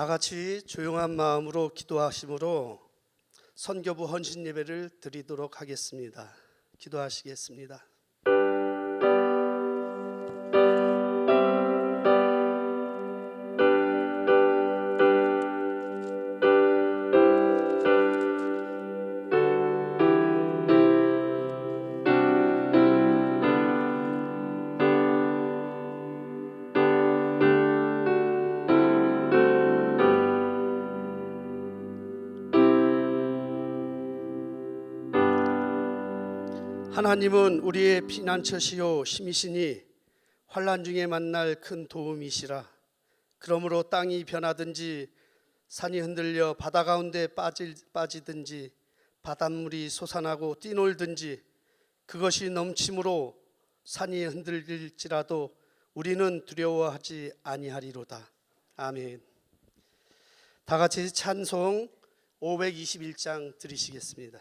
다 같이 조용한 마음으로 기도하심으로 선교부 헌신 예배를 드리도록 하겠습니다. 기도하시겠습니다. 하나님은 우리의 피난처시요 힘이시니 환난 중에 만날 큰 도움이시라. 그러므로 땅이 변하든지 산이 흔들려 바다 가운데 빠지든지 바닷물이 솟아나고 뛰놀든지 그것이 넘침으로 산이 흔들릴지라도 우리는 두려워하지 아니하리로다. 아멘. 다 같이 찬송 521장 드리시겠습니다.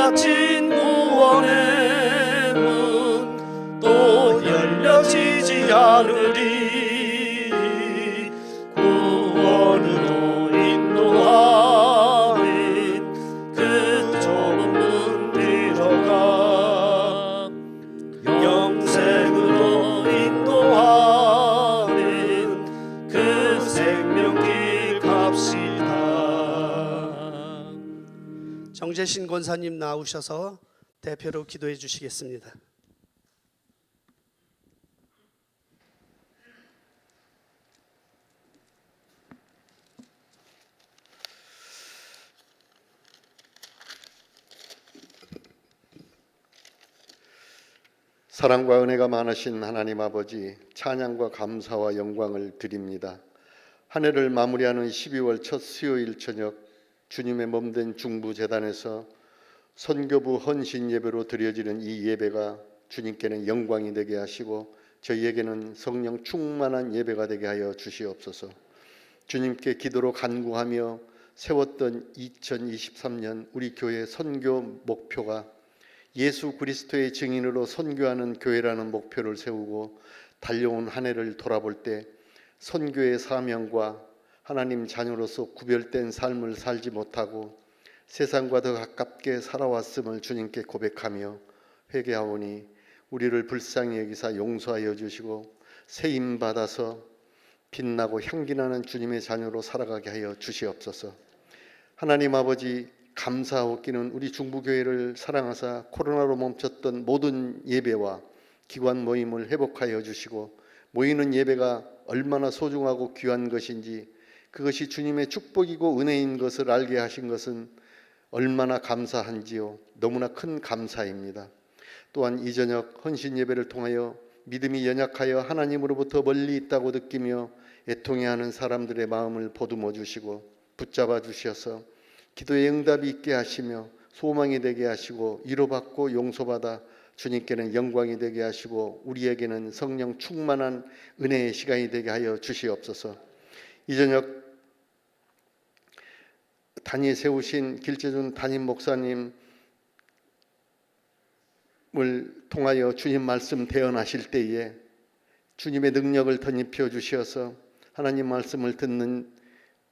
닫힌 구원의 문 또 열려지지 않으리. 구원으로 인도하는 그 좁은 문 들어가 영생으로 인도하는 그 생명길 갑시다. 정재신 권사님 나오셔서 대표로 기도해 주시겠습니다. 사랑과 은혜가 많으신 하나님 아버지, 찬양과 감사와 영광을 드립니다. 한 해를 마무리하는 12월 첫 수요일 저녁, 주님의 몸된 중부재단에서 선교부 헌신 예배로 드려지는 이 예배가 주님께는 영광이 되게 하시고 저희에게는 성령 충만한 예배가 되게 하여 주시옵소서. 주님께 기도로 간구하며 세웠던 2023년 우리 교회 선교 목표가 예수 그리스도의 증인으로 선교하는 교회라는 목표를 세우고 달려온 한 해를 돌아볼 때 선교의 사명과 하나님 자녀로서 구별된 삶을 살지 못하고 세상과 더 가깝게 살아왔음을 주님께 고백하며 회개하오니 우리를 불쌍히 여기사 용서하여 주시고 세임 받아서 빛나고 향기나는 주님의 자녀로 살아가게 하여 주시옵소서. 하나님 아버지, 감사하옵기는 우리 중부교회를 사랑하사 코로나로 멈췄던 모든 예배와 기관 모임을 회복하여 주시고 모이는 예배가 얼마나 소중하고 귀한 것인지 그것이 주님의 축복이고 은혜인 것을 알게 하신 것은 얼마나 감사한지요. 너무나 큰 감사입니다. 또한 이 저녁 헌신 예배를 통하여 믿음이 연약하여 하나님으로부터 멀리 있다고 느끼며 애통해하는 사람들의 마음을 보듬어 주시고 붙잡아 주셔서 기도의 응답이 있게 하시며 소망이 되게 하시고 위로받고 용서받아 주님께는 영광이 되게 하시고 우리에게는 성령 충만한 은혜의 시간이 되게 하여 주시옵소서. 이 저녁 단위 세우신 길재준 담임 목사님을 통하여 주님 말씀 대언하실 때에 주님의 능력을 덧입혀 주셔서 하나님 말씀을 듣는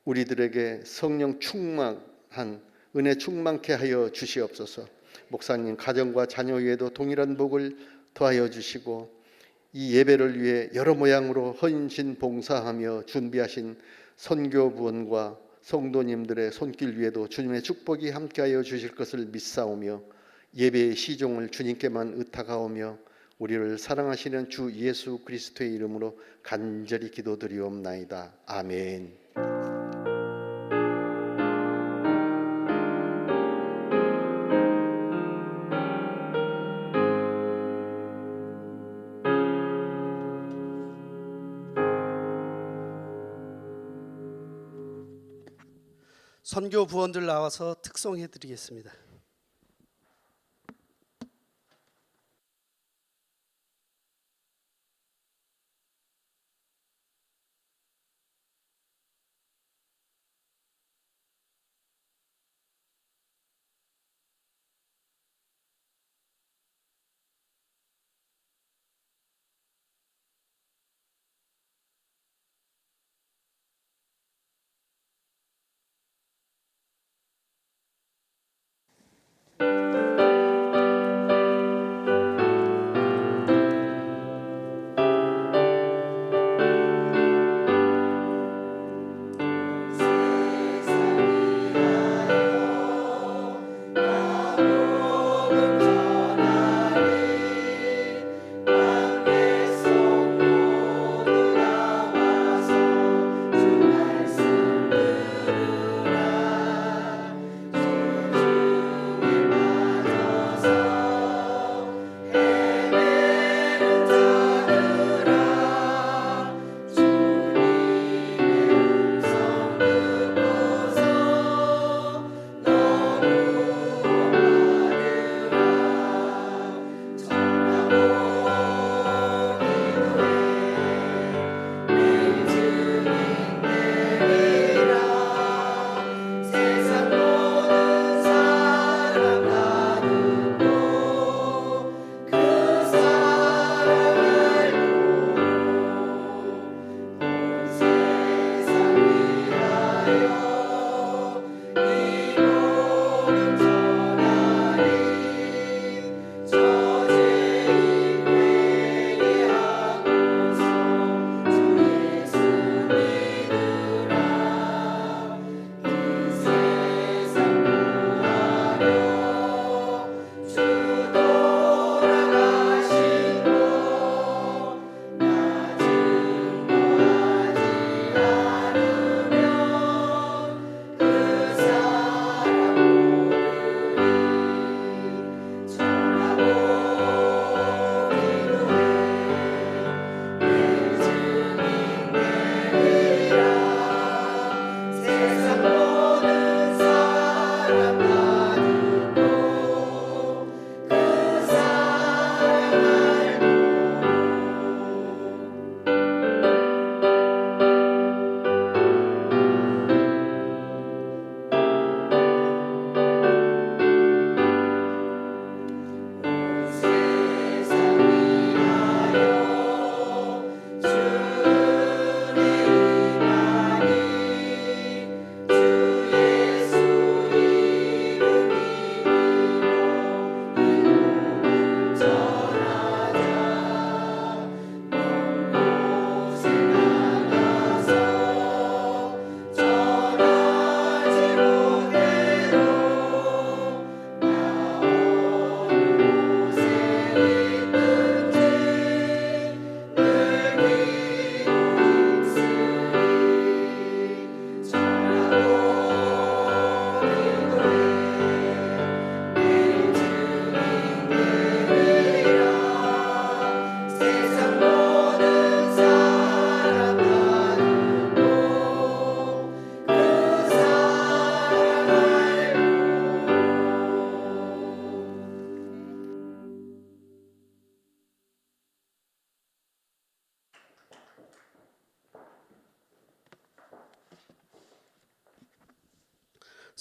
우리들에게 성령 충만한 은혜 충만케 하여 주시옵소서. 목사님 가정과 자녀 위에도 동일한 복을 더하여 주시고 이 예배를 위해 여러 모양으로 헌신 봉사하며 준비하신 선교 부원과 성도님들의 손길 위에도 주님의 축복이 함께하여 주실 것을 믿사오며 예배의 시종을 주님께만 의탁하오며 우리를 사랑하시는 주 예수 그리스도의 이름으로 간절히 기도드리옵나이다. 아멘. 선교 부원들 나와서 특송해 드리겠습니다.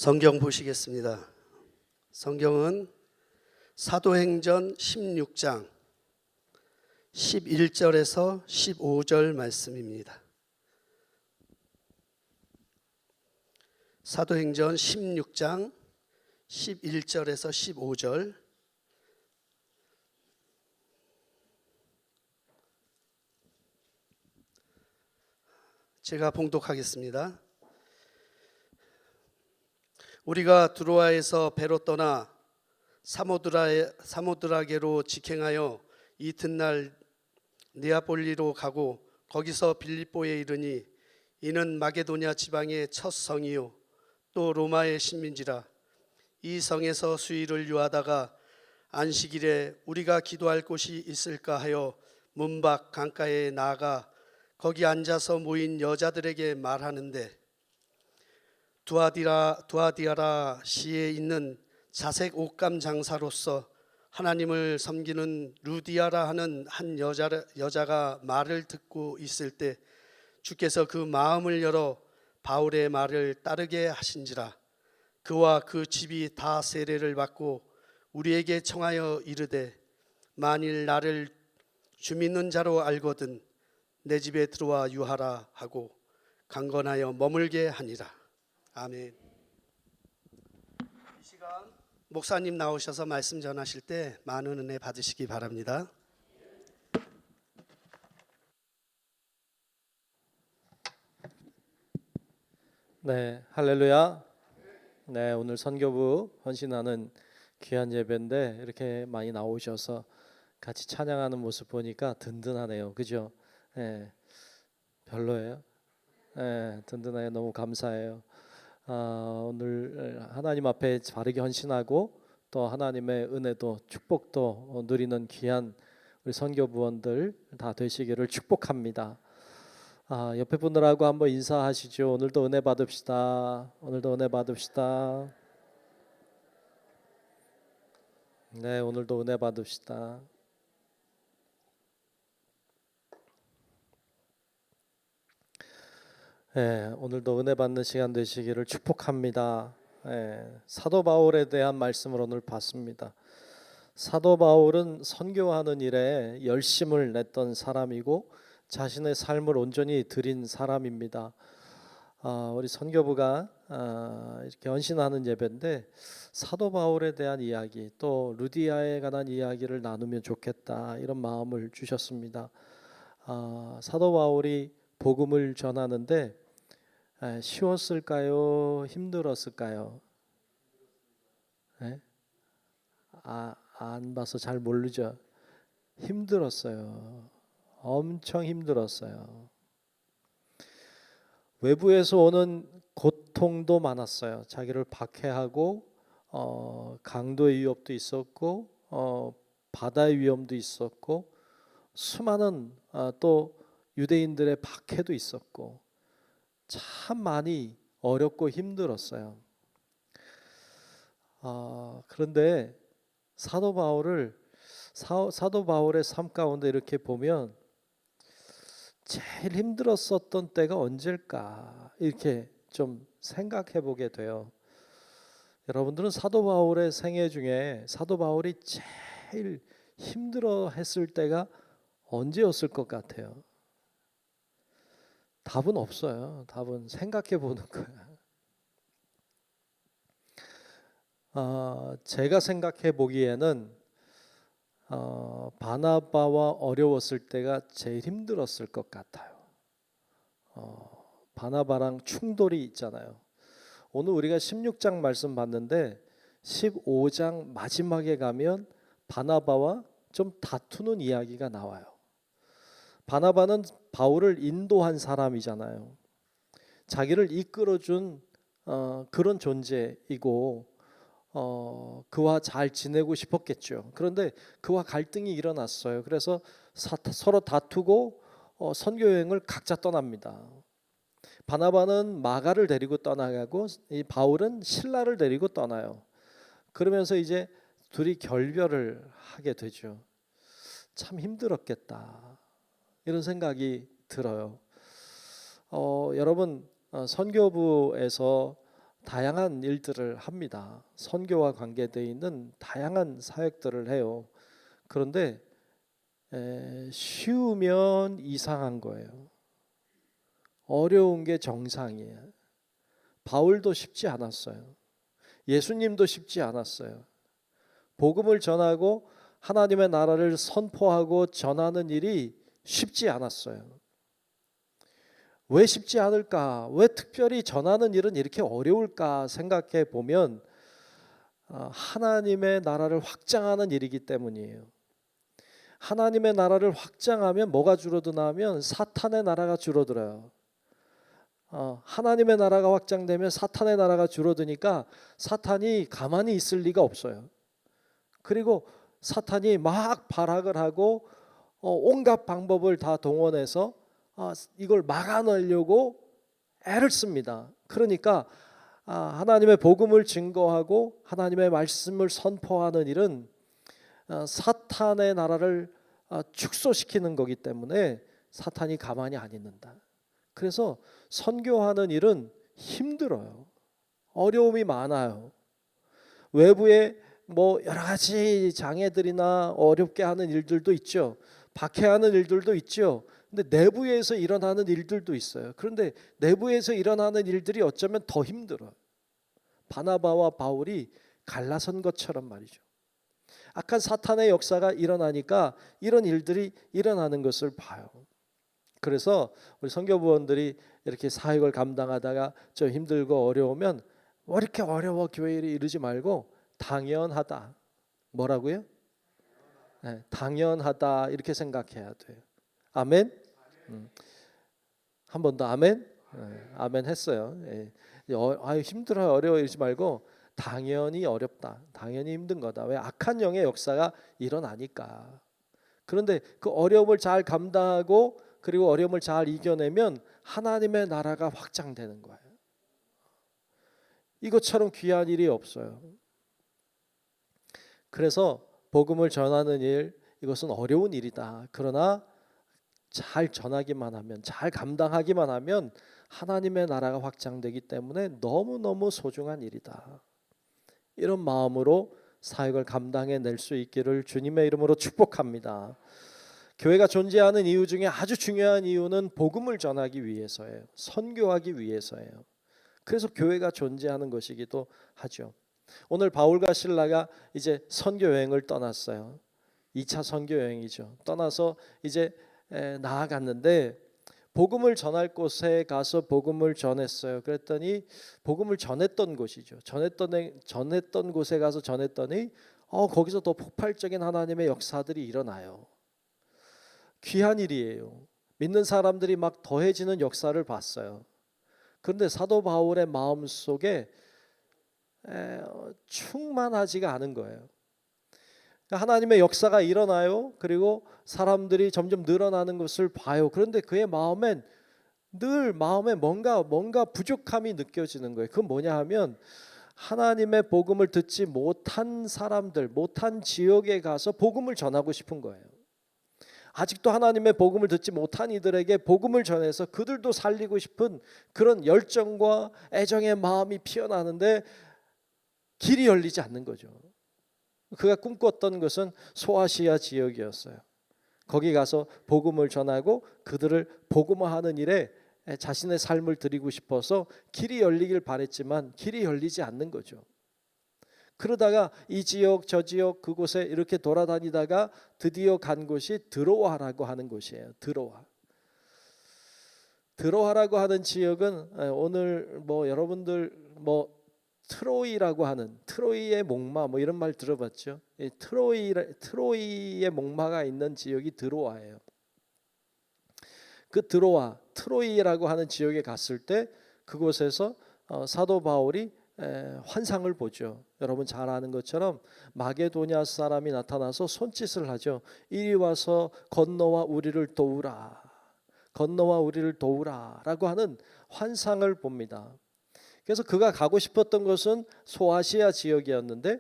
성경 보시겠습니다. 성경은 사도행전 16장 11절에서 15절 말씀입니다. 사도행전 16장 11절에서 15절. 제가 봉독하겠습니다. 우리가 두로아에서 배로 떠나 사모드라게로 직행하여 이튿날 네아폴리로 가고 거기서 빌립보에 이르니 이는 마게도냐 지방의 첫 성이요 또 로마의 식민지라. 이 성에서 수일을 유하다가 안식일에 우리가 기도할 곳이 있을까 하여 문 밖 강가에 나아가 거기 앉아서 모인 여자들에게 말하는데 두아디아라 시에 있는 자색 옷감 장사로서 하나님을 섬기는 루디아라 하는 한 여자가 말을 듣고 있을 때 주께서 그 마음을 열어 바울의 말을 따르게 하신지라. 그와 그 집이 다 세례를 받고 우리에게 청하여 이르되 만일 나를 주 믿는 자로 알거든 내 집에 들어와 유하라 하고 강건하여 머물게 하니라. 아멘. 이 시간 목사님 나오셔서 말씀 전하실 때 많은 은혜 받으시기 바랍니다. 네, 할렐루야. 네, 오늘 선교부 헌신하는 귀한 예배인데 이렇게 많이 나오셔서 같이 찬양하는 모습 보니까 든든하네요. 그죠? 네, 별로예요? 네, 든든해요. 너무 감사해요. 오늘 하나님 앞에 바르게 헌신하고 또 하나님의 은혜도 축복도 누리는 귀한 우리 선교부원들 다 되시기를 축복합니다. 옆에 분들하고 한번 인사하시죠. 오늘도 은혜 받읍시다. 오늘도 은혜 받읍시다. 네, 오늘도 은혜 받읍시다. 네, 오늘도 은혜 받는 시간 되시기를 축복합니다. 네, 사도 바울에 대한 말씀을 오늘 봤습니다. 사도 바울은 선교하는 일에 열심을 냈던 사람이고 자신의 삶을 온전히 드린 사람입니다. 우리 선교부가 이렇게 헌신하는 예배인데 사도 바울에 대한 이야기 또 루디아에 관한 이야기를 나누면 좋겠다 이런 마음을 주셨습니다. 사도 바울이 복음을 전하는데 쉬웠을까요? 힘들었을까요? 네? 안 봐서 잘 모르죠. 힘들었어요. 엄청 힘들었어요. 외부에서 오는 고통도 많았어요. 자기를 박해하고 강도의 위협도 있었고 바다의 위험도 있었고 수많은 또 유대인들의 박해도 있었고 참 많이 어렵고 힘들었어요. 그런데 사도 바울의 삶 가운데 이렇게 보면 제일 힘들었었던 때가 언제일까 이렇게 좀 생각해 보게 돼요. 여러분들은 사도 바울의 생애 중에 사도 바울이 제일 힘들어 했을 때가 언제였을 것 같아요? 답은 없어요. 답은 생각해 보는 거야. 제가 생각해 보기에는 바나바와 어려웠을 때가 제일 힘들었을 것 같아요. 바나바랑 충돌이 있잖아요. 오늘 우리가 16장 말씀 봤는데 15장 마지막에 가면 바나바와 좀 다투는 이야기가 나와요. 바나바는 바울을 인도한 사람이잖아요. 자기를 이끌어준 그런 존재이고 그와 잘 지내고 싶었겠죠. 그런데 그와 갈등이 일어났어요. 그래서 서로 다투고 선교 여행을 각자 떠납니다. 바나바는 마가를 데리고 떠나가고 이 바울은 실라를 데리고 떠나요. 그러면서 이제 둘이 결별을 하게 되죠. 참 힘들었겠다 이런 생각이 들어요. 여러분 선교부에서 다양한 일들을 합니다. 선교와 관계되어 있는 다양한 사역들을 해요. 그런데 쉬우면 이상한 거예요. 어려운 게 정상이에요. 바울도 쉽지 않았어요. 예수님도 쉽지 않았어요. 복음을 전하고 하나님의 나라를 선포하고 전하는 일이 쉽지 않았어요. 왜 쉽지 않을까? 왜 특별히 전하는 일은 이렇게 어려울까 생각해 보면 하나님의 나라를 확장하는 일이기 때문이에요. 하나님의 나라를 확장하면 뭐가 줄어드나 하면 사탄의 나라가 줄어들어요. 하나님의 나라가 확장되면 사탄의 나라가 줄어드니까 사탄이 가만히 있을 리가 없어요. 그리고 사탄이 막 발악을 하고 온갖 방법을 다 동원해서 이걸 막아내려고 애를 씁니다. 그러니까 하나님의 복음을 증거하고 하나님의 말씀을 선포하는 일은 사탄의 나라를 축소시키는 거기 때문에 사탄이 가만히 안 있는다. 그래서 선교하는 일은 힘들어요. 어려움이 많아요. 외부에 뭐 여러 가지 장애들이나 어렵게 하는 일들도 있죠. 박해하는 일들도 있죠. 근데 내부에서 일어나는 일들도 있어요. 그런데 내부에서 일어나는 일들이 어쩌면 더 힘들어요. 바나바와 바울이 갈라선 것처럼 말이죠. 악한 사탄의 역사가 일어나니까 이런 일들이 일어나는 것을 봐요. 그래서 우리 선교부원들이 이렇게 사역을 감당하다가 좀 힘들고 어려우면 왜 이렇게 어려워 교회 일이 이러지 말고 당연하다. 뭐라고요? 네, 당연하다 이렇게 생각해야 돼요. 아멘. 한 번 더 아멘. 네, 아멘 했어요. 예. 힘들어요 어려워 이러지 말고 당연히 어렵다. 당연히 힘든 거다. 왜? 악한 영의 역사가 일어나니까. 그런데 그 어려움을 잘 감당하고 그리고 어려움을 잘 이겨내면 하나님의 나라가 확장되는 거예요. 이것처럼 귀한 일이 없어요. 그래서 복음을 전하는 일, 이것은 어려운 일이다. 그러나 잘 전하기만 하면, 잘 감당하기만 하면 하나님의 나라가 확장되기 때문에 너무너무 소중한 일이다. 이런 마음으로 사역을 감당해낼 수 있기를 주님의 이름으로 축복합니다. 교회가 존재하는 이유 중에 아주 중요한 이유는 복음을 전하기 위해서예요. 선교하기 위해서예요. 그래서 교회가 존재하는 것이기도 하죠. 오늘 바울과 실라가 이제 선교 여행을 떠났어요. 2차 선교 여행이죠. 떠나서 이제 나아갔는데 복음을 전할 곳에 가서 복음을 전했어요. 그랬더니 복음을 전했던 곳이죠. 전했던 곳에 가서 전했더니 거기서 더 폭발적인 하나님의 역사들이 일어나요. 귀한 일이에요. 믿는 사람들이 막 더해지는 역사를 봤어요. 그런데 사도 바울의 마음 속에 충만하지가 않은 거예요. 하나님의 역사가 일어나요. 그리고 사람들이 점점 늘어나는 것을 봐요. 그런데 그의 마음엔 늘 마음에 뭔가 부족함이 느껴지는 거예요. 그건 뭐냐 하면 하나님의 복음을 듣지 못한 사람들, 못한 지역에 가서 복음을 전하고 싶은 거예요. 아직도 하나님의 복음을 듣지 못한 이들에게 복음을 전해서 그들도 살리고 싶은 그런 열정과 애정의 마음이 피어나는데 길이 열리지 않는 거죠. 그가 꿈꿨던 것은 소아시아 지역이었어요. 거기 가서 복음을 전하고 그들을 복음화하는 일에 자신의 삶을 드리고 싶어서 길이 열리길 바랬지만 길이 열리지 않는 거죠. 그러다가 이 지역 저 지역 그곳에 이렇게 돌아다니다가 드디어 간 곳이 드로아라고 하는 곳이에요. 드로아라고 하는 지역은 오늘 여러분들 트로이라고 하는 트로이의 목마 이런 말 들어봤죠? 트로이의 목마가 있는 지역이 드로아예요. 그 트로이라고 하는 지역에 갔을 때 그곳에서 사도 바울이 환상을 보죠. 여러분 잘 아는 것처럼 마게도냐 사람이 나타나서 손짓을 하죠. 이리 와서 건너와 우리를 도우라라고 하는 환상을 봅니다. 그래서 그가 가고 싶었던 것은 소아시아 지역이었는데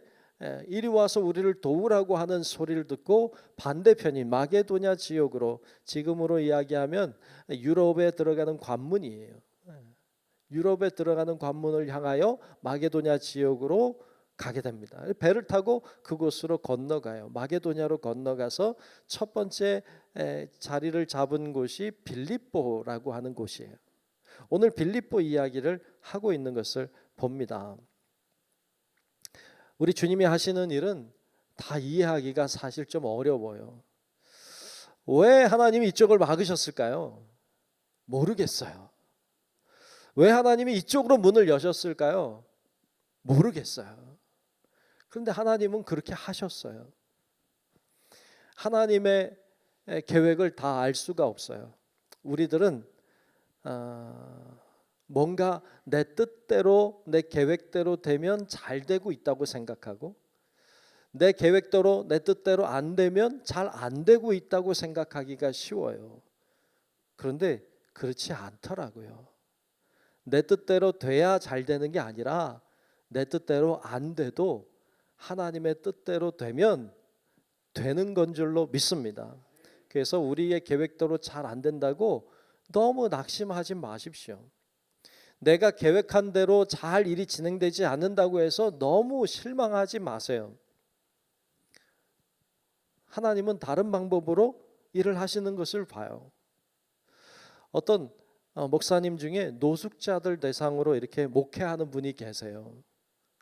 이리 와서 우리를 도우라고 하는 소리를 듣고 반대편인 마게도냐 지역으로 지금으로 이야기하면 유럽에 들어가는 관문이에요. 유럽에 들어가는 관문을 향하여 마게도냐 지역으로 가게 됩니다. 배를 타고 그곳으로 건너가요. 마게도냐로 건너가서 첫 번째 자리를 잡은 곳이 빌립보라고 하는 곳이에요. 오늘 빌립보 이야기를 하고 있는 것을 봅니다. 우리 주님이 하시는 일은 다 이해하기가 사실 좀 어려워요. 왜 하나님이 이쪽을 막으셨을까요? 모르겠어요. 왜 하나님이 이쪽으로 문을 여셨을까요? 모르겠어요. 그런데 하나님은 그렇게 하셨어요. 하나님의 계획을 다 알 수가 없어요. 우리들은 뭔가 내 뜻대로 내 계획대로 되면 잘 되고 있다고 생각하고 내 계획대로 내 뜻대로 안 되면 잘 안 되고 있다고 생각하기가 쉬워요. 그런데 그렇지 않더라고요. 내 뜻대로 돼야 잘 되는 게 아니라 내 뜻대로 안 돼도 하나님의 뜻대로 되면 되는 건 줄로 믿습니다. 그래서 우리의 계획대로 잘 안 된다고 너무 낙심하지 마십시오. 내가 계획한 대로 잘 일이 진행되지 않는다고 해서 너무 실망하지 마세요. 하나님은 다른 방법으로 일을 하시는 것을 봐요. 어떤 목사님 중에 노숙자들 대상으로 이렇게 목회하는 분이 계세요.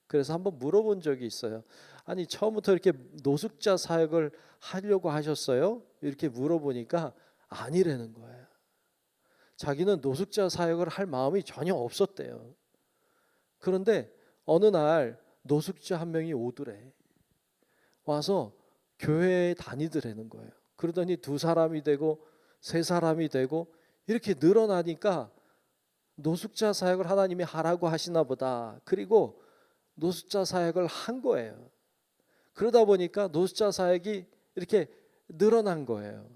그래서 한번 물어본 적이 있어요. 아니 처음부터 이렇게 노숙자 사역을 하려고 하셨어요? 이렇게 물어보니까 아니라는 거예요. 자기는 노숙자 사역을 할 마음이 전혀 없었대요. 그런데 어느 날 노숙자 한 명이 오더래. 와서 교회에 다니더라는 거예요. 그러더니 2사람이 되고 3사람이 되고 이렇게 늘어나니까 노숙자 사역을 하나님이 하라고 하시나 보다. 그리고 노숙자 사역을 한 거예요. 그러다 보니까 노숙자 사역이 이렇게 늘어난 거예요.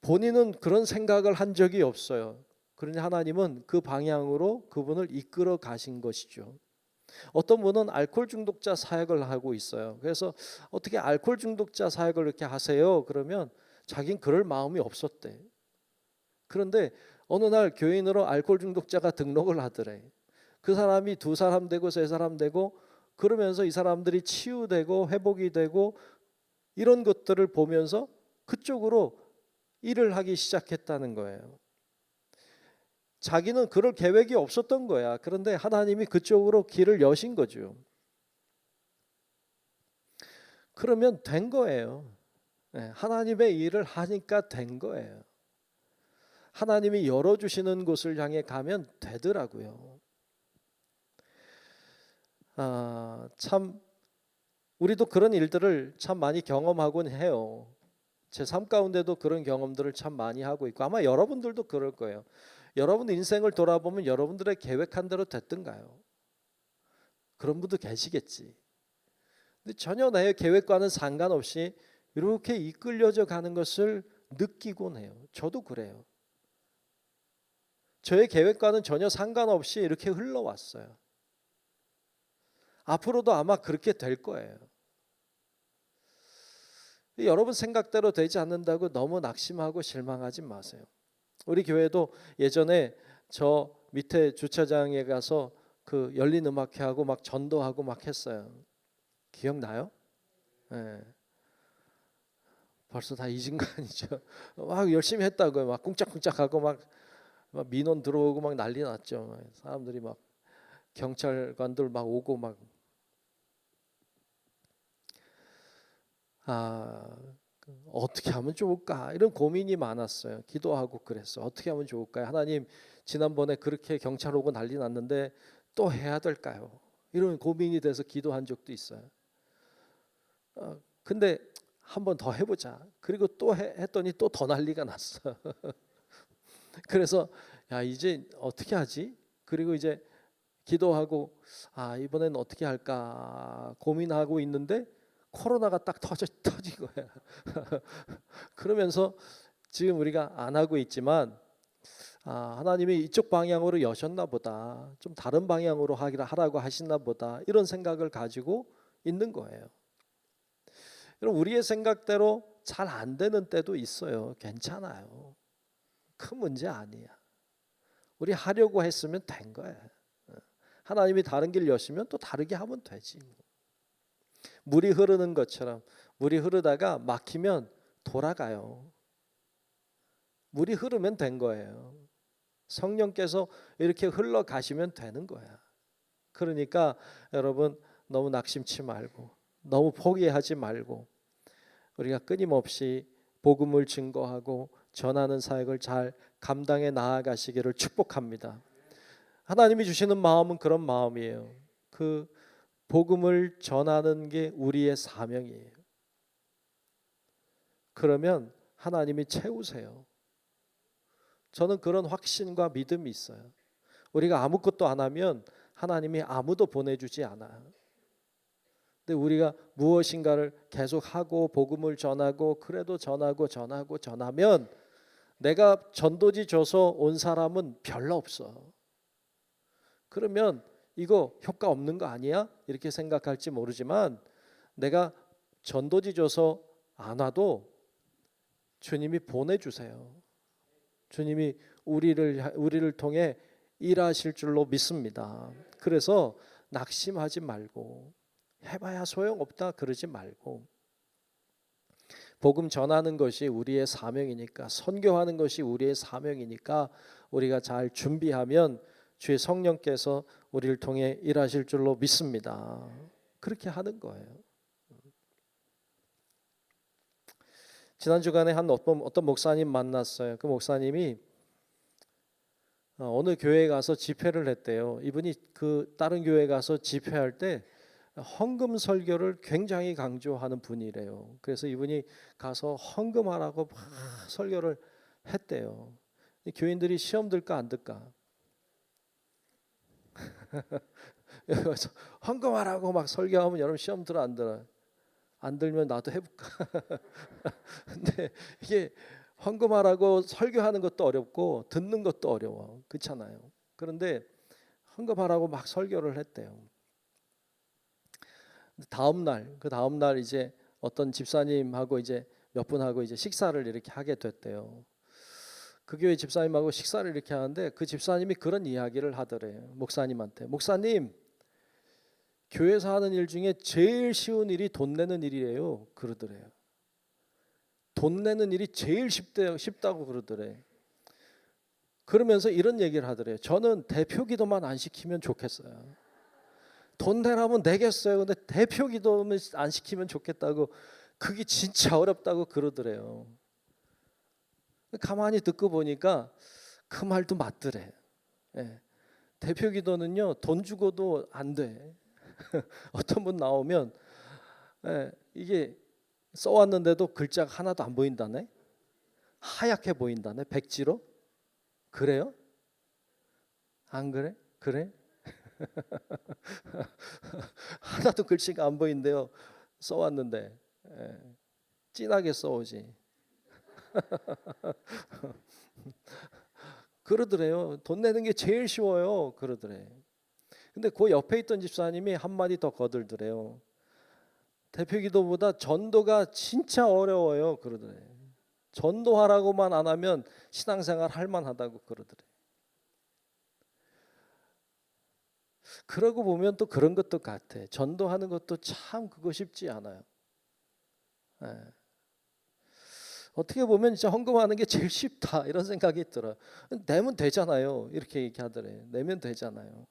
본인은 그런 생각을 한 적이 없어요. 그러니 하나님은 그 방향으로 그분을 이끌어 가신 것이죠. 어떤 분은 알코올 중독자 사역을 하고 있어요. 그래서 어떻게 알코올 중독자 사역을 이렇게 하세요? 그러면 자기는 그럴 마음이 없었대. 그런데 어느 날 교인으로 알코올 중독자가 등록을 하더래. 그 사람이 2사람 되고 3사람 되고 그러면서 이 사람들이 치유되고 회복이 되고 이런 것들을 보면서 그쪽으로 일을 하기 시작했다는 거예요. 자기는 그럴 계획이 없었던 거야. 그런데 하나님이 그쪽으로 길을 여신 거죠. 그러면 된 거예요. 하나님의 일을 하니까 된 거예요. 하나님이 열어주시는 곳을 향해 가면 되더라고요. 참 우리도 그런 일들을 참 많이 경험하곤 해요. 제 삶 가운데도 그런 경험들을 참 많이 하고 있고 아마 여러분들도 그럴 거예요. 여러분 인생을 돌아보면 여러분들의 계획한 대로 됐던가요? 그런 분도 계시겠지. 근데 전혀 나의 계획과는 상관없이 이렇게 이끌려져 가는 것을 느끼곤 해요. 저도 그래요. 저의 계획과는 전혀 상관없이 이렇게 흘러왔어요. 앞으로도 아마 그렇게 될 거예요. 여러분 생각대로 되지 않는다고 너무 낙심하고 실망하지 마세요. 우리 교회도 예전에 저 밑에 주차장에 가서 그 열린 음악회하고 막 전도하고 막 했어요. 기억나요? 네. 벌써 다 잊은 거 아니죠? 막 열심히 했다고요. 막 꿍짝꿍짝하고 막 민원 들어오고 막 난리 났죠. 사람들이 막 경찰관들 막 오고 막 어떻게 하면 좋을까 이런 고민이 많았어요. 기도하고 그랬어. 어떻게 하면 좋을까요? 하나님 지난번에 그렇게 경찰 오고 난리 났는데 또 해야 될까요? 이런 고민이 돼서 기도한 적도 있어요. 근데 한 번 더 해보자. 그리고 또 했더니 또 더 난리가 났어. 그래서 야 이제 어떻게 하지? 그리고 이제 기도하고 이번엔 어떻게 할까 고민하고 있는데 코로나가 딱 터진 거야. 그러면서 지금 우리가 안 하고 있지만 하나님이 이쪽 방향으로 여셨나 보다. 좀 다른 방향으로 하라고 하시나 보다. 이런 생각을 가지고 있는 거예요. 여러분 우리의 생각대로 잘 안 되는 때도 있어요. 괜찮아요. 큰 문제 아니야. 우리 하려고 했으면 된 거야. 하나님이 다른 길 여시면 또 다르게 하면 되지. 물이 흐르는 것처럼 물이 흐르다가 막히면 돌아가요. 물이 흐르면 된 거예요. 성령께서 이렇게 흘러가시면 되는 거야. 그러니까 여러분 너무 낙심치 말고 너무 포기하지 말고 우리가 끊임없이 복음을 증거하고 전하는 사역을 잘 감당해 나아가시기를 축복합니다. 하나님이 주시는 마음은 그런 마음이에요. 그 복음을 전하는 게 우리의 사명이에요. 그러면 하나님이 채우세요. 저는 그런 확신과 믿음이 있어요. 우리가 아무것도 안 하면 하나님이 아무도 보내주지 않아요. 근데 우리가 무엇인가를 계속하고 복음을 전하고 그래도 전하면 내가 전도지 줘서 온 사람은 별로 없어. 그러면 이거 효과 없는 거 아니야? 이렇게 생각할지 모르지만 내가 전도지 줘서 안 와도 주님이 보내주세요. 주님이 우리를 통해 일하실 줄로 믿습니다. 그래서 낙심하지 말고 해봐야 소용없다 그러지 말고 복음 전하는 것이 우리의 사명이니까 선교하는 것이 우리의 사명이니까 우리가 잘 준비하면 주의 성령께서 우리를 통해 일하실 줄로 믿습니다. 그렇게 하는 거예요. 지난 주간에 어떤 목사님 만났어요. 그 목사님이 어느 교회에 가서 집회를 했대요. 이분이 그 다른 교회에 가서 집회할 때 헌금 설교를 굉장히 강조하는 분이래요. 그래서 이분이 가서 헌금하라고 막 설교를 했대요. 교인들이 시험 들까 안 들까? 그래서 헌금하라고 막 설교하면 여러분 시험 들어 안 들어? 안 들면 나도 해볼까? 근데 이게 헌금하라고 설교하는 것도 어렵고 듣는 것도 어려워. 그렇잖아요. 그런데 헌금하라고 막 설교를 했대요. 그 다음 날 이제 어떤 집사님하고 이제 몇 분하고 이제 식사를 이렇게 하게 됐대요. 그 교회 집사님하고 식사를 이렇게 하는데 그 집사님이 그런 이야기를 하더래요. 목사님한테. 목사님, 교회에서 하는 일 중에 제일 쉬운 일이 돈 내는 일이래요. 그러더래요. 돈 내는 일이 제일 쉽다고 그러더래. 그러면서 이런 얘기를 하더래요. 저는 대표 기도만 안 시키면 좋겠어요. 돈 내라면 내겠어요. 근데 대표 기도만 안 시키면 좋겠다고. 그게 진짜 어렵다고 그러더래요. 가만히 듣고 보니까 그 말도 맞더래. 예. 대표 기도는요 돈 주고도 안 돼. 어떤 분 나오면 이게 써왔는데도 글자가 하나도 안 보인다네. 하얗게 보인다네. 백지로. 그래요? 안 그래? 그래? 하나도 글씨가 안 보인대요. 써왔는데 진하게 써오지. 그러더래요. 돈 내는 게 제일 쉬워요. 그러더래. 근데 그 옆에 있던 집사님이 한마디 더 거들더래요. 대표 기도보다 전도가 진짜 어려워요. 그러더래. 전도하라고만 안 하면 신앙생활 할 만하다고 그러더래. 그러고 보면 또 그런 것도 같아. 전도하는 것도 참 그거 쉽지 않아요. 어떻게 보면 진짜 헌금하는 게 제일 쉽다 이런 생각이 들어요. 내면 되잖아요. 이렇게 얘기하더래. 내면 되잖아요.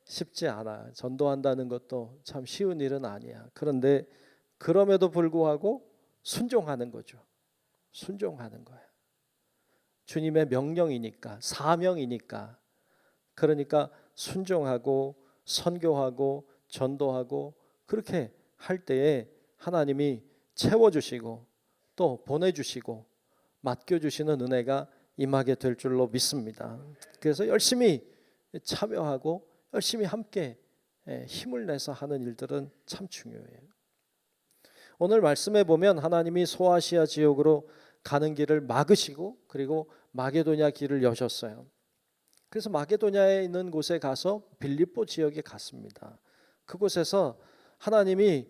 쉽지 않아. 전도한다는 것도 참 쉬운 일은 아니야. 그런데 그럼에도 불구하고 순종하는 거죠. 순종하는 거야. 주님의 명령이니까, 사명이니까. 그러니까 순종하고 선교하고 전도하고 그렇게 할 때에 하나님이 채워주시고 또 보내주시고 맡겨주시는 은혜가 임하게 될 줄로 믿습니다. 그래서 열심히 참여하고 열심히 함께 힘을 내서 하는 일들은 참 중요해요. 오늘 말씀에 보면 하나님이 소아시아 지역으로 가는 길을 막으시고 그리고 마게도냐 길을 여셨어요. 그래서 마게도냐에 있는 곳에 가서 빌립보 지역에 갔습니다. 그곳에서 하나님이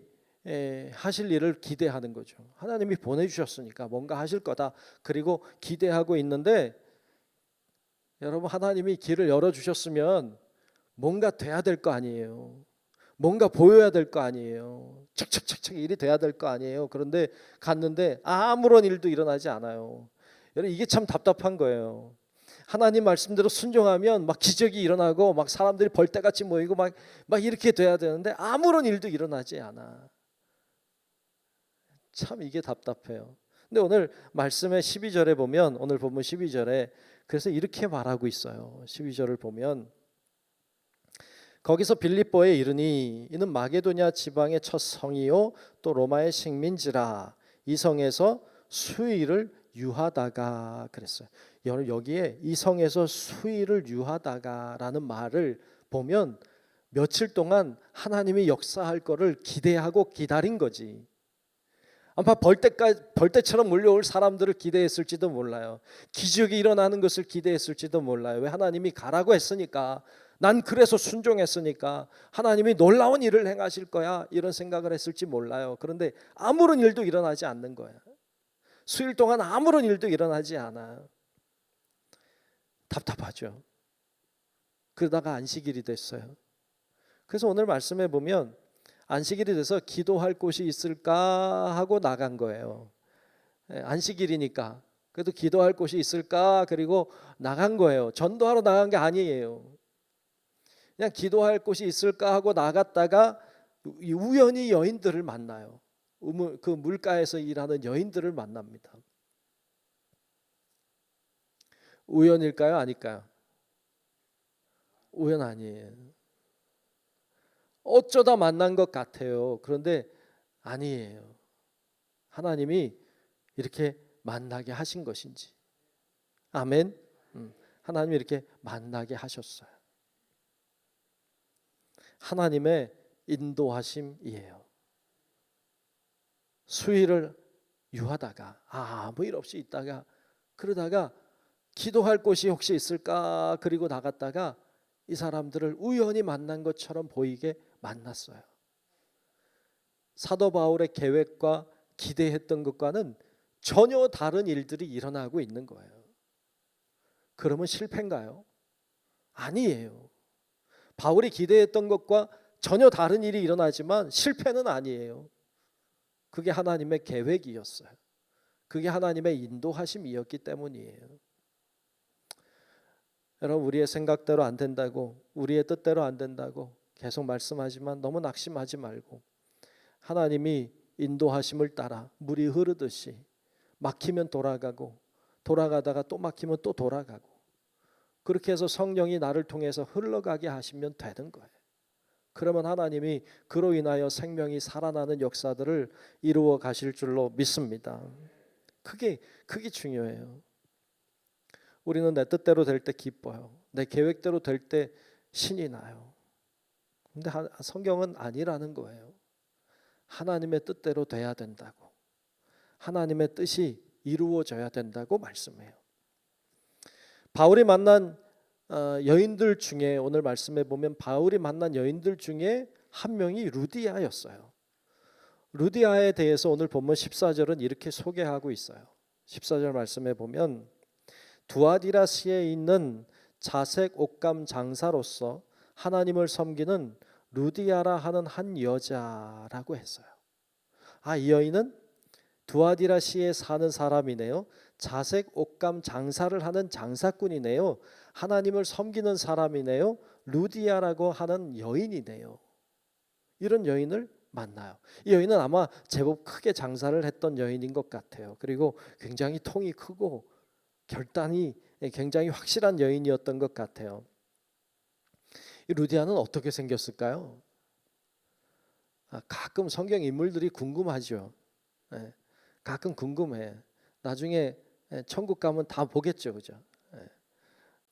하실 일을 기대하는 거죠. 하나님이 보내주셨으니까 뭔가 하실 거다. 그리고 기대하고 있는데 여러분, 하나님이 길을 열어주셨으면 뭔가 돼야 될 거 아니에요. 뭔가 보여야 될 거 아니에요. 착착착착 일이 돼야 될 거 아니에요. 그런데 갔는데 아무런 일도 일어나지 않아요. 여러분, 이게 참 답답한 거예요. 하나님 말씀대로 순종하면 막 기적이 일어나고 막 사람들이 벌떼같이 모이고 막 이렇게 돼야 되는데 아무런 일도 일어나지 않아. 참 이게 답답해요. 근데 오늘 말씀의 12절에 보면, 오늘 본문 12절에 그래서 이렇게 말하고 있어요. 12절을 보면 거기서 빌립보에 이르니 이는 마게도냐 지방의 첫 성이요 또 로마의 식민지라 이 성에서 수일을 유하다가 그랬어요. 여기에 이 성에서 수일을 유하다가라는 말을 보면 며칠 동안 하나님이 역사할 거를 기대하고 기다린 거지. 아마 벌떼처럼 몰려올 사람들을 기대했을지도 몰라요. 기적이 일어나는 것을 기대했을지도 몰라요. 왜? 하나님이 가라고 했으니까, 난 그래서 순종했으니까 하나님이 놀라운 일을 행하실 거야, 이런 생각을 했을지 몰라요. 그런데 아무런 일도 일어나지 않는 거야. 수일 동안 아무런 일도 일어나지 않아. 답답하죠. 그러다가 안식일이 됐어요. 그래서 오늘 말씀해 보면 안식일이 돼서 기도할 곳이 있을까 하고 나간 거예요. 안식일이니까 그래도 기도할 곳이 있을까, 그리고 나간 거예요. 전도하러 나간 게 아니에요. 그냥 기도할 곳이 있을까 하고 나갔다가 우연히 여인들을 만나요. 그 물가에서 일하는 여인들을 만납니다. 우연일까요? 아닐까요? 우연 아니에요. 어쩌다 만난 것 같아요. 그런데 아니에요. 하나님이 이렇게 만나게 하신 것인지. 아멘. 하나님이 이렇게 만나게 하셨어요. 하나님의 인도하심이에요. 수일을 유하다가 아무 일 없이 있다가 그러다가 기도할 곳이 혹시 있을까, 그리고 나갔다가 이 사람들을 우연히 만난 것처럼 보이게 만났어요. 사도 바울의 계획과 기대했던 것과는 전혀 다른 일들이 일어나고 있는 거예요. 그러면 실패인가요? 아니에요. 바울이 기대했던 것과 전혀 다른 일이 일어나지만 실패는 아니에요. 그게 하나님의 계획이었어요. 그게 하나님의 인도하심이었기 때문이에요. 여러분, 우리의 생각대로 안 된다고, 우리의 뜻대로 안 된다고 계속 말씀하지만 너무 낙심하지 말고 하나님이 인도하심을 따라 물이 흐르듯이 막히면 돌아가고, 돌아가다가 또 막히면 또 돌아가고, 그렇게 해서 성령이 나를 통해서 흘러가게 하시면 되는 거예요. 그러면 하나님이 그로 인하여 생명이 살아나는 역사들을 이루어 가실 줄로 믿습니다. 그게 중요해요. 우리는 내 뜻대로 될 때 기뻐요. 내 계획대로 될 때 신이 나요. 근데 성경은 아니라는 거예요. 하나님의 뜻대로 돼야 된다고, 하나님의 뜻이 이루어져야 된다고 말씀해요. 바울이 만난 여인들 중에, 오늘 말씀해 보면 바울이 만난 여인들 중에 한 명이 루디아였어요. 루디아에 대해서 오늘 본문 14절은 이렇게 소개하고 있어요. 14절 말씀해 보면 두아디라시에 있는 자색 옷감 장사로서 하나님을 섬기는 루디아라 하는 한 여자라고 했어요. 이 여인은 두아디라시에 사는 사람이네요. 자색 옷감 장사를 하는 장사꾼이네요. 하나님을 섬기는 사람이네요. 루디아라고 하는 여인이네요. 이런 여인을 만나요. 이 여인은 아마 제법 크게 장사를 했던 여인인 것 같아요. 그리고 굉장히 통이 크고 결단이 굉장히 확실한 여인이었던 것 같아요. 이 루디아는 어떻게 생겼을까요? 가끔 성경 인물들이 궁금하죠. 가끔 궁금해. 나중에 천국 가면 다 보겠죠, 그죠?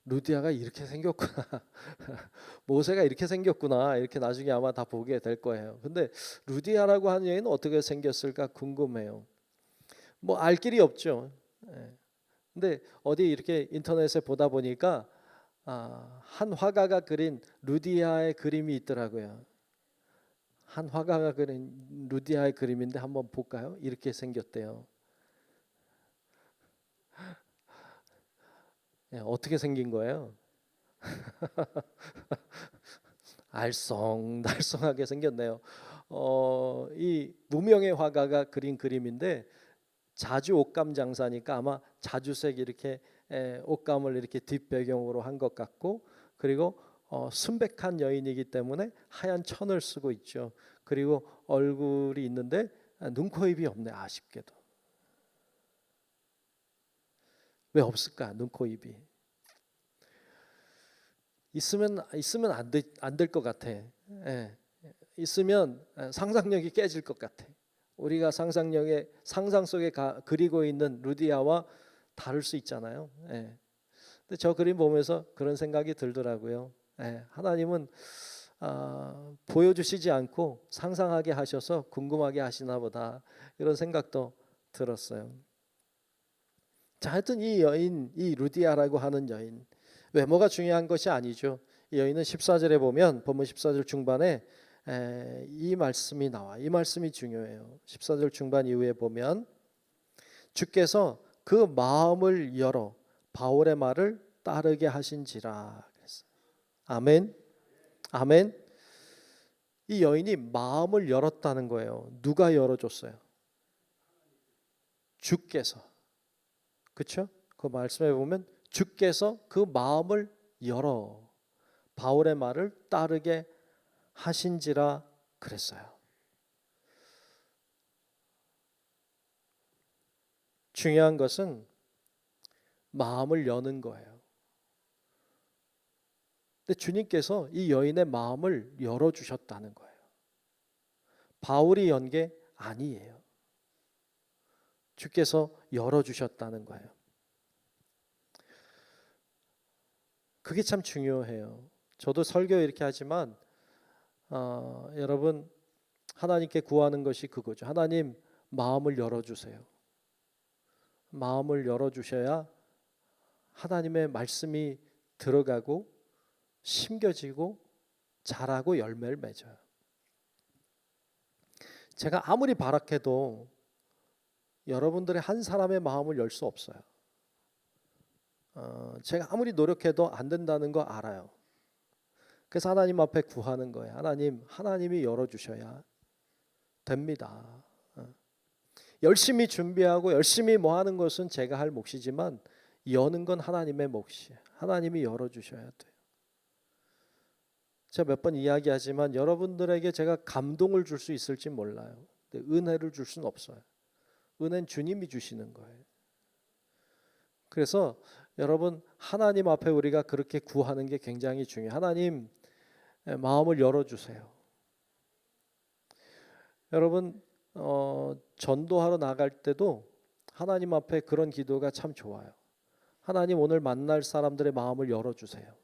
루디아가 이렇게 생겼구나, 모세가 이렇게 생겼구나, 이렇게 나중에 아마 다 보게 될 거예요. 근데 루디아라고 하는 여인은 어떻게 생겼을까 궁금해요. 뭐 알 길이 없죠. 근데 어디 이렇게 인터넷에 보다 보니까 한 화가가 그린 루디아의 그림이 있더라고요. 한 화가가 그린 루디아의 그림인데 한번 볼까요? 이렇게 생겼대요. 예, 어떻게 생긴 거예요? 알쏭달쏭하게 생겼네요. 이 무명의 화가가 그린 그림인데 자주 옷감 장사니까 아마 자주색 이렇게 옷감을 이렇게 뒷배경으로 한 것 같고, 그리고 순백한 여인이기 때문에 하얀 천을 쓰고 있죠. 그리고 얼굴이 있는데 눈, 코, 입이 없네. 아쉽게도. 왜 없을까? 눈, 코, 입이 있으면 안 될 것 같아. 예. 있으면 상상력이 깨질 것 같아. 우리가 상상 속에 그리고 있는 루디아와 다를 수 있잖아요. 예. 근데 저 그림 보면서 그런 생각이 들더라고요. 예. 하나님은 보여주시지 않고 상상하게 하셔서 궁금하게 하시나 보다, 이런 생각도 들었어요. 자, 하여튼 이 여인, 이 루디아라고 하는 여인, 외모가 중요한 것이 아니죠. 이 여인은 14절에 보면, 본문 14절 중반에 이 말씀이 나와. 이 말씀이 중요해요. 14절 중반 이후에 보면 주께서 그 마음을 열어 바울의 말을 따르게 하신지라 그랬어요. 아멘. 아멘. 이 여인이 마음을 열었다는 거예요. 누가 열어줬어요? 주께서. 그렇죠? 그 말씀에 보면 주께서 그 마음을 열어 바울의 말을 따르게 하신지라 그랬어요. 중요한 것은 마음을 여는 거예요. 근데 주님께서 이 여인의 마음을 열어주셨다는 거예요. 바울이 연 게 아니에요. 주께서 열어주셨다는 거예요. 그게 참 중요해요. 저도 설교 이렇게 하지만 여러분, 하나님께 구하는 것이 그거죠. 하나님, 마음을 열어주세요. 마음을 열어주셔야 하나님의 말씀이 들어가고 심겨지고 자라고 열매를 맺어요. 제가 아무리 바락해도 여러분들의 한 사람의 마음을 열 수 없어요. 제가 아무리 노력해도 안 된다는 거 알아요. 그래서 하나님 앞에 구하는 거예요. 하나님이 열어주셔야 됩니다. 열심히 준비하고 열심히 뭐 하는 것은 제가 할 몫이지만 여는 건 하나님의 몫이에요. 하나님이 열어주셔야 돼요. 제가 몇 번 이야기하지만 여러분들에게 제가 감동을 줄 수 있을지 몰라요. 근데 은혜를 줄 수는 없어요. 은혜는 주님이 주시는 거예요. 그래서 여러분, 하나님 앞에 우리가 그렇게 구하는 게 굉장히 중요해요. 하나님, 마음을 열어주세요. 여러분, 전도하러 나갈 때도 하나님 앞에 그런 기도가 참 좋아요. 하나님, 오늘 만날 사람들의 마음을 열어주세요.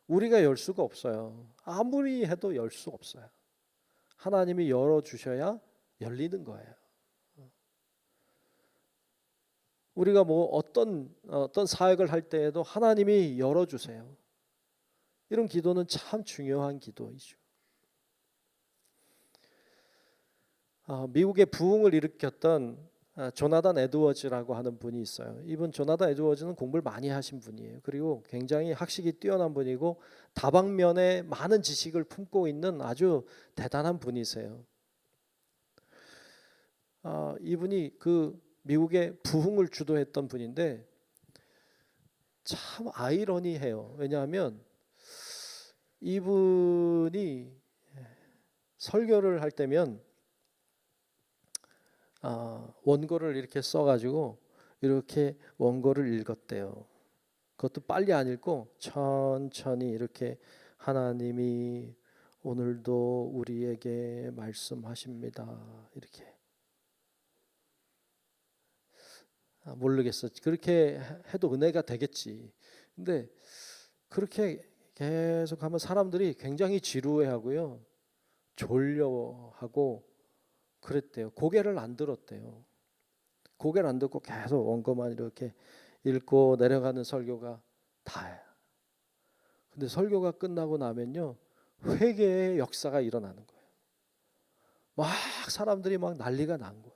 우리가 열 수가 없어요. 아무리 해도 열 수 없어요. 하나님이 열어주셔야 열리는 거예요. 우리가 뭐 어떤 사역을 할 때에도 하나님이 열어주세요. 이런 기도는 참 중요한 기도이죠. 미국의 부흥을 일으켰던 조나단 에드워즈라고 하는 분이 있어요. 이분 조나단 에드워즈는 공부를 많이 하신 분이에요. 그리고 굉장히 학식이 뛰어난 분이고 다방면에 많은 지식을 품고 있는 아주 대단한 분이세요. 이분이 그 미국의 부흥을 주도했던 분인데 참 아이러니해요. 왜냐하면 이분이 설교를 할 때면 원고를 이렇게 써가지고 이렇게 원고를 읽었대요. 그것도 빨리 안 읽고 천천히 이렇게 하나님이 오늘도 우리에게 말씀하십니다. 이렇게. 모르겠어. 그렇게 해도 은혜가 되겠지. 근데 그렇게 계속 하면 사람들이 굉장히 지루해하고요. 졸려하고 그랬대요. 고개를 안 들었대요. 고개를 안 듣고 계속 원고만 이렇게 읽고 내려가는 설교가 다예요. 근데 설교가 끝나고 나면요, 회개의 역사가 일어나는 거예요. 막 사람들이 막 난리가 난 거예요.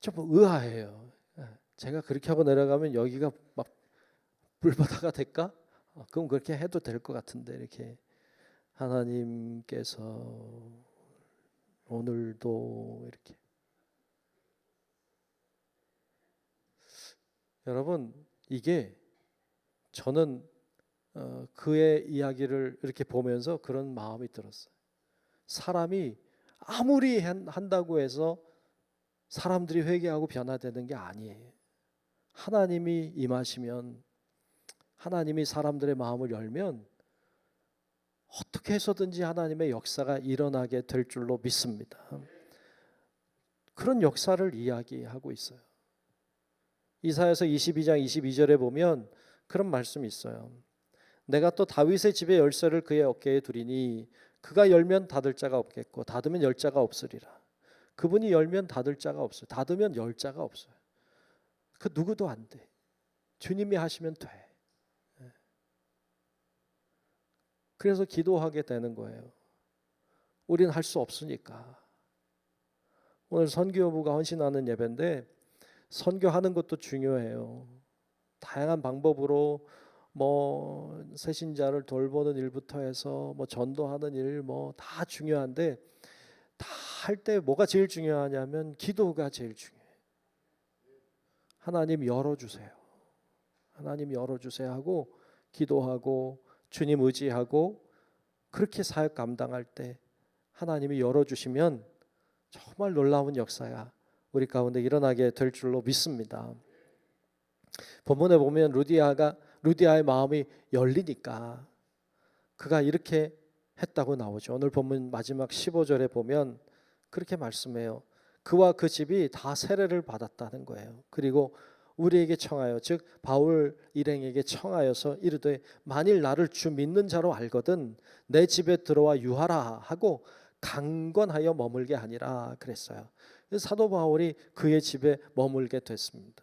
좀 의아해요. 제가 그렇게 하고 내려가면 여기가 막 불바다가 될까? 그럼 그렇게 해도 될 것 같은데, 이렇게 하나님께서 오늘도 이렇게, 여러분, 이게 저는 그의 이야기를 이렇게 보면서 그런 마음이 들었어요. 사람이 아무리 한다고 해서 사람들이 회개하고 변화되는 게 아니에요. 하나님이 임하시면, 하나님이 사람들의 마음을 열면 어떻게 해서든지 하나님의 역사가 일어나게 될 줄로 믿습니다. 그런 역사를 이야기하고 있어요. 이사야서 22장 22절에 보면 그런 말씀이 있어요. 내가 또 다윗의 집의 열쇠를 그의 어깨에 두리니 그가 열면 닫을 자가 없겠고 닫으면 열 자가 없으리라. 그분이 열면 닫을 자가 없어요. 닫으면 열 자가 없어요. 그 누구도 안 돼. 주님이 하시면 돼. 그래서 기도하게 되는 거예요. 우리는 할 수 없으니까. 오늘 선교부가 헌신하는 예배인데 선교하는 것도 중요해요. 다양한 방법으로 뭐 새신자를 돌보는 일부터 해서 뭐 전도하는 일 뭐 다 중요한데, 다 할 때 뭐가 제일 중요하냐면 기도가 제일 중요해요. 하나님 열어주세요. 하나님 열어주세요 하고 기도하고 주님 의지하고 그렇게 사역 감당할 때 하나님이 열어주시면 정말 놀라운 역사가 우리 가운데 일어나게 될 줄로 믿습니다. 본문에 보면 루디아의 마음이 열리니까 그가 이렇게 했다고 나오죠. 오늘 본문 마지막 15절에 보면 그렇게 말씀해요. 그와 그 집이 다 세례를 받았다는 거예요. 그리고 우리에게 청하여, 즉 바울 일행에게 청하여서 이르되 만일 나를 주 믿는 자로 알거든 내 집에 들어와 유하라 하고 강권하여 머물게 하니라 그랬어요. 사도 바울이 그의 집에 머물게 됐습니다.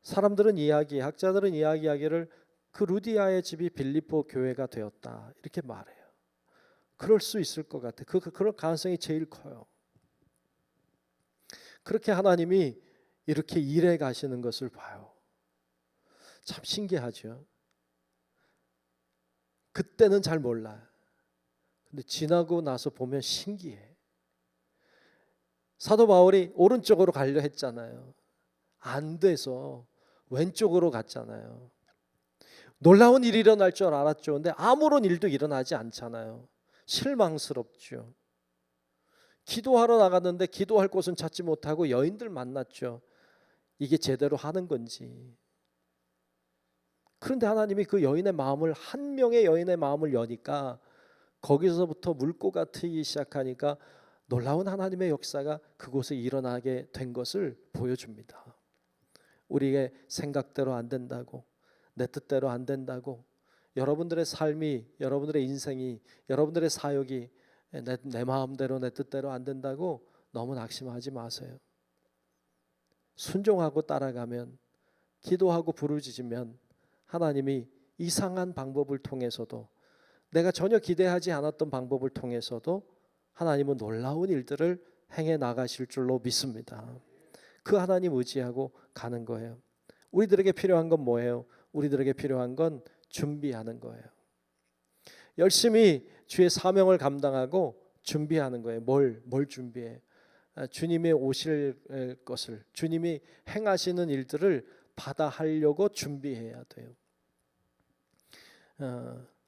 사람들은 학자들은 이야기하기를 그 루디아의 집이 빌립보 교회가 되었다 이렇게 말해요. 그럴 수 있을 것 같아요. 그럴 가능성이 제일 커요. 그렇게 하나님이 이렇게 일해 가시는 것을 봐요. 참 신기하죠. 그때는 잘 몰라요. 근데 지나고 나서 보면 신기해. 사도 바울이 오른쪽으로 가려 했잖아요. 안 돼서 왼쪽으로 갔잖아요. 놀라운 일이 일어날 줄 알았죠. 근데 아무런 일도 일어나지 않잖아요. 실망스럽죠. 기도하러 나갔는데 기도할 곳은 찾지 못하고 여인들 만났죠. 이게 제대로 하는 건지. 그런데 하나님이 그 여인의 마음을, 한 명의 여인의 마음을 여니까 거기서부터 물고가 트이기 시작하니까 놀라운 하나님의 역사가 그곳에 일어나게 된 것을 보여줍니다. 우리의 생각대로 안 된다고, 내 뜻대로 안 된다고, 여러분들의 삶이, 여러분들의 인생이, 여러분들의 사역이 내 마음대로 내 뜻대로 안 된다고 너무 낙심하지 마세요. 순종하고 따라가면, 기도하고 부르짖으면 하나님이 이상한 방법을 통해서도, 내가 전혀 기대하지 않았던 방법을 통해서도 하나님은 놀라운 일들을 행해 나가실 줄로 믿습니다. 그 하나님 의지하고 가는 거예요. 우리들에게 필요한 건 뭐예요? 우리들에게 필요한 건 준비하는 거예요. 열심히 주의 사명을 감당하고 준비하는 거예요. 뭘 준비해? 주님이 오실 것을, 주님이 행하시는 일들을 받아 하려고 준비해야 돼요.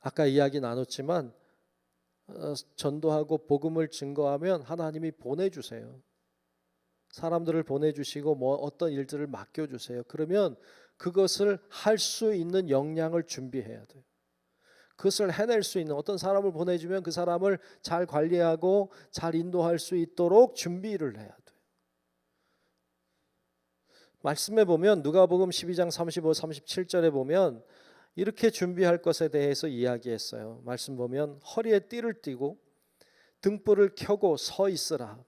아까 이야기 나눴지만 전도하고 복음을 증거하면 하나님이 보내주세요. 사람들을 보내주시고 뭐 어떤 일들을 맡겨주세요. 그러면 그것을 할 수 있는 역량을 준비해야 돼요. 그것을 해낼 수 있는, 어떤 사람을 보내주면 그 사람을 잘 관리하고 잘 인도할 수 있도록 준비를 해야 돼요. 말씀에 보면 누가복음 12장 35, 37절에 보면 이렇게 준비할 것에 대해서 이야기했어요. 말씀 보면 허리에 띠를 띠고 등불을 켜고 서 있으라.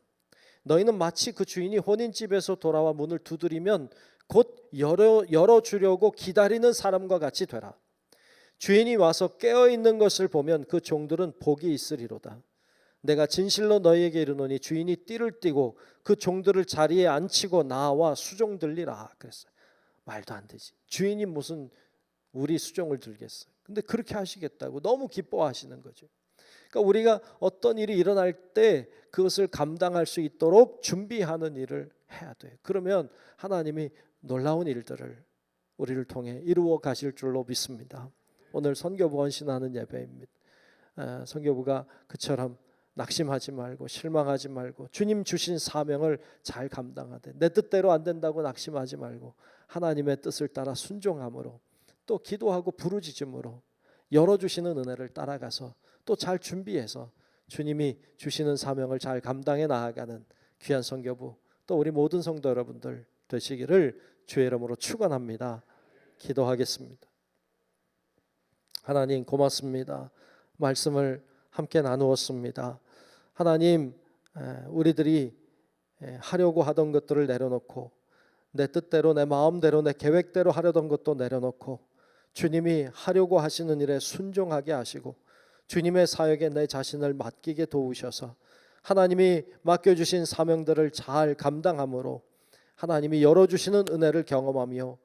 너희는 마치 그 주인이 혼인집에서 돌아와 문을 두드리면 곧 열어주려고 기다리는 사람과 같이 되라. 주인이 와서 깨어있는 것을 보면 그 종들은 복이 있으리로다. 내가 진실로 너희에게 이르노니 주인이 띠를 띠고 그 종들을 자리에 앉히고 나와 수종 들리라 그랬어요. 말도 안 되지. 주인이 무슨 우리 수종을 들겠어요. 근데 그렇게 하시겠다고 너무 기뻐하시는 거죠. 그러니까 우리가 어떤 일이 일어날 때 그것을 감당할 수 있도록 준비하는 일을 해야 돼요. 그러면 하나님이 놀라운 일들을 우리를 통해 이루어 가실 줄로 믿습니다. 오늘 선교부 헌신하는 예배입니다. 선교부가 그처럼 낙심하지 말고 실망하지 말고 주님 주신 사명을 잘 감당하되 내 뜻대로 안 된다고 낙심하지 말고 하나님의 뜻을 따라 순종함으로 또 기도하고 부르짖음으로 열어주시는 은혜를 따라가서 또 잘 준비해서 주님이 주시는 사명을 잘 감당해 나아가는 귀한 선교부 또 우리 모든 성도 여러분들 되시기를 주의 이름으로 축원합니다. 기도하겠습니다. 하나님 고맙습니다. 말씀을 함께 나누었습니다. 하나님 우리들이 하려고 하던 것들을 내려놓고 내 뜻대로 내 마음대로 내 계획대로 하려던 것도 내려놓고 주님이 하려고 하시는 일에 순종하게 하시고 주님의 사역에 내 자신을 맡기게 도우셔서 하나님이 맡겨주신 사명들을 잘 감당함으로 하나님이 열어주시는 은혜를 경험하며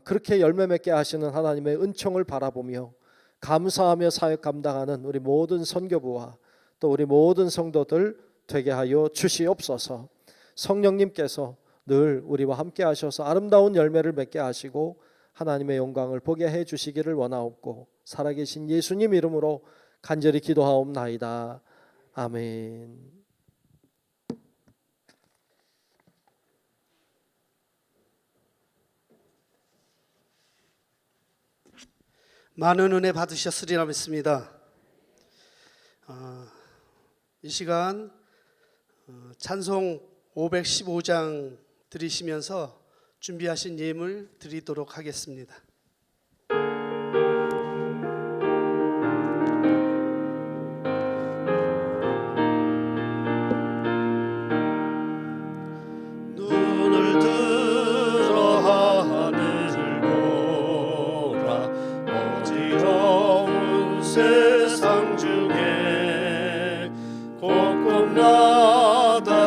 그렇게 열매 맺게 하시는 하나님의 은총을 바라보며 감사하며 사역 감당하는 우리 모든 선교부와 또 우리 모든 성도들 되게 하여 주시옵소서. 성령님께서 늘 우리와 함께 하셔서 아름다운 열매를 맺게 하시고 하나님의 영광을 보게 해 주시기를 원하옵고 살아계신 예수님 이름으로 간절히 기도하옵나이다. 아멘. 많은 은혜 받으셨으리라 믿습니다. 이 시간 찬송 515장 드리시면서 준비하신 예물 드리도록 하겠습니다. 눈을 들어 하늘을 보라 어지러운 세상 중에 곳곳마다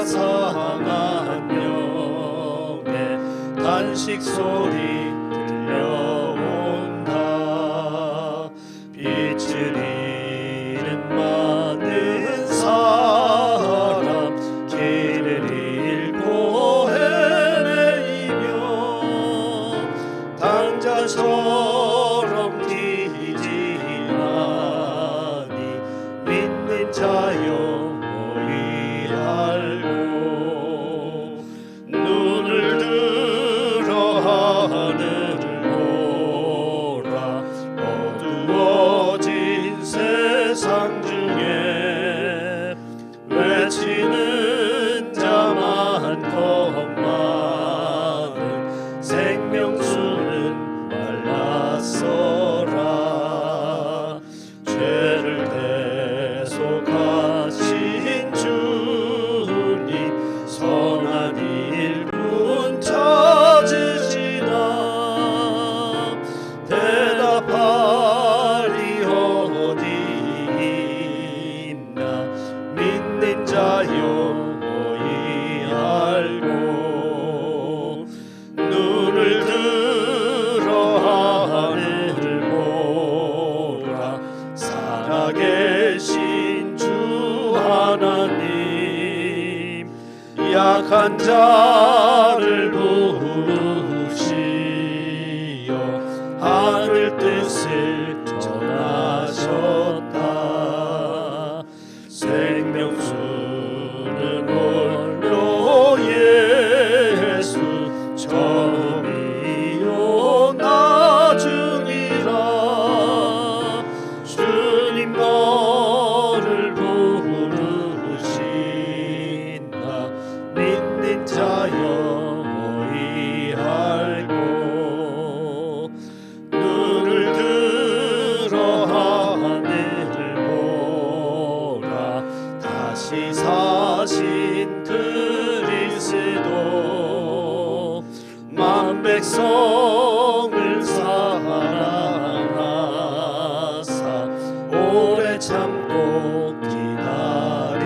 상한 영의 단식 소리 들려온다. 빛을 잃은 많은 사람 길을 잃고 헤매이며 당자처럼 뒤지나니 믿는 자여 너희 알고 눈을 들어 하늘을 보라 어두워진 세상 중에 외치는 자 많건만은 생명수는 말랐어라. 죄를 대속하신 주님 선한 일꾼 찾으시나 대답하리 어디 있나 믿는 자여 너희 알고 눈을 들어 하늘을 보라 살아계신 주 하나님 약한 자를 부르시어 하늘 뜻을 전하셨다. 생명수는 홀로 예수 처음이요 나중이라. 주님 너를 부르신다. 믿는 자여 너희 알고 눈을 들어 하늘을 보라 다시 사신 그리스도 만 백성을 사랑하사 오래 참고 기다리시고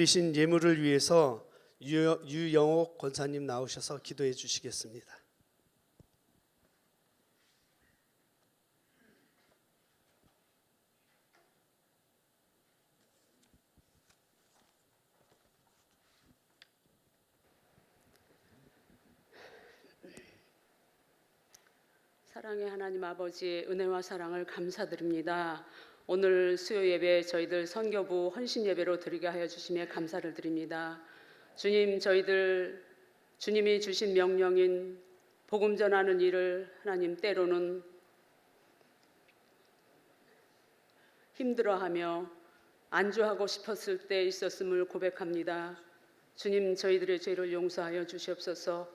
드리신 예물을 위해서 유영옥 권사님 나오셔서 기도해 주시겠습니다. 사랑의 하나님 아버지, 은혜와 사랑을 감사드립니다. 오늘 수요 예배 저희들 선교부 헌신 예배로 드리게 하여 주심에 감사를 드립니다. 주님, 저희들 주님이 주신 명령인 복음 전하는 일을 하나님 때로는 힘들어하며 안주하고 싶었을 때 있었음을 고백합니다. 주님, 저희들의 죄를 용서하여 주시옵소서.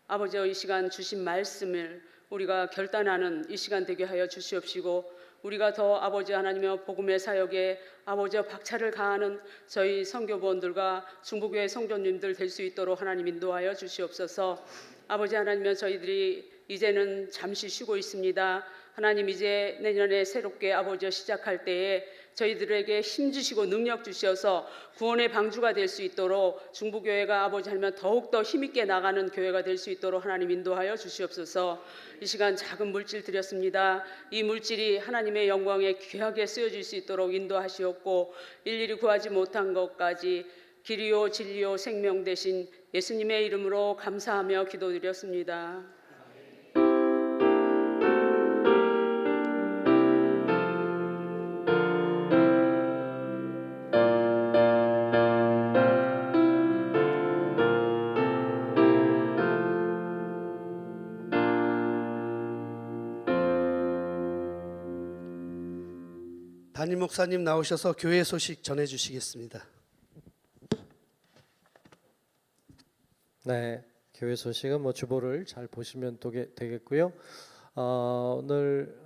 아버지의 이 시간 주신 말씀을 우리가 결단하는 이 시간 되게 하여 주시옵시고, 우리가 더 아버지 하나님의 복음의 사역에 아버지의 박차를 가하는 저희 선교부원들과 중부교회 성도님들 될 수 있도록 하나님 인도하여 주시옵소서. 아버지 하나님은 저희들이 이제는 잠시 쉬고 있습니다. 하나님, 이제 내년에 새롭게 아버지 시작할 때에 저희들에게 힘 주시고 능력 주셔서 구원의 방주가 될 수 있도록 중부교회가 아버지 하나님 더욱더 힘있게 나가는 교회가 될 수 있도록 하나님 인도하여 주시옵소서. 이 시간 작은 물질 드렸습니다. 이 물질이 하나님의 영광에 귀하게 쓰여질 수 있도록 인도하시옵고, 일일이 구하지 못한 것까지 길이요 진리요 생명 되신 예수님의 이름으로 감사하며 기도드렸습니다. 담임 목사님 나오셔서 교회 소식 전해 주시겠습니다. 네, 교회 소식은 뭐 주보를 잘 보시면 되겠고요. 오늘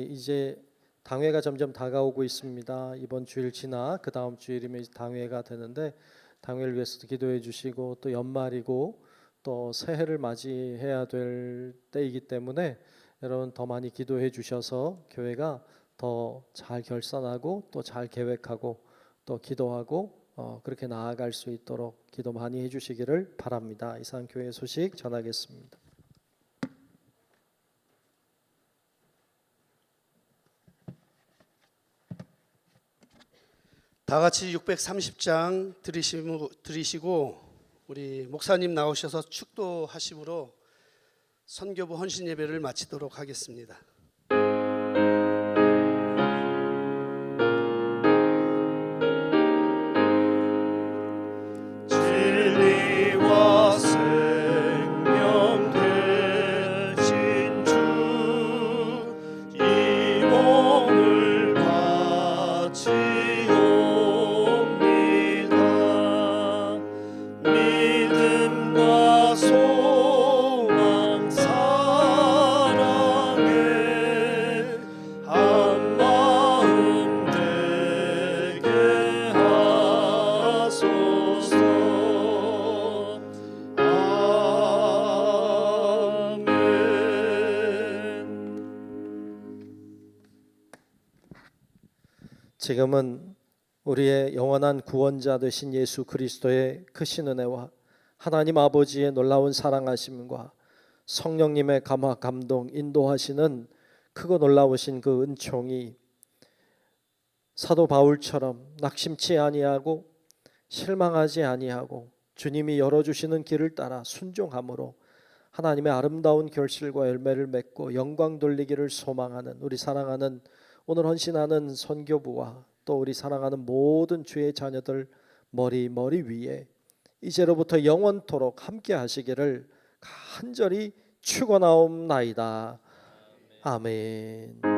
이제 당회가 점점 다가오고 있습니다. 이번 주일 지나 그 다음 주일이면 당회가 되는데, 당회를 위해서도 기도해 주시고, 또 연말이고 또 새해를 맞이해야 될 때이기 때문에 여러분 더 많이 기도해 주셔서 교회가 더 잘 결산하고 또 잘 계획하고 또 기도하고 그렇게 나아갈 수 있도록 기도 많이 해주시기를 바랍니다. 이상 교회 소식 전하겠습니다. 다 같이 630장 드리시고 우리 목사님 나오셔서 축도하심으로 선교부 헌신 예배를 마치도록 하겠습니다. 진리와 생명 되신 주, 이 몸을 바치옵니다. 믿음과 소망 사랑에 한 마음 되게 하소서. 지금은 우리의 영원한 구원자 되신 예수 그리스도의 크신 은혜와 하나님 아버지의 놀라운 사랑하심과 성령님의 감화 감동 인도하시는 크고 놀라우신 그 은총이 사도 바울처럼 낙심치 아니하고 실망하지 아니하고 주님이 열어주시는 길을 따라 순종함으로 하나님의 아름다운 결실과 열매를 맺고 영광 돌리기를 소망하는 우리 사랑하는 오늘 헌신하는 선교부와 또 우리 사랑하는 모든 주의 자녀들 머리 위에 이제로부터 영원토록 함께 하시기를 간절히 축원하옵나이다. 아멘.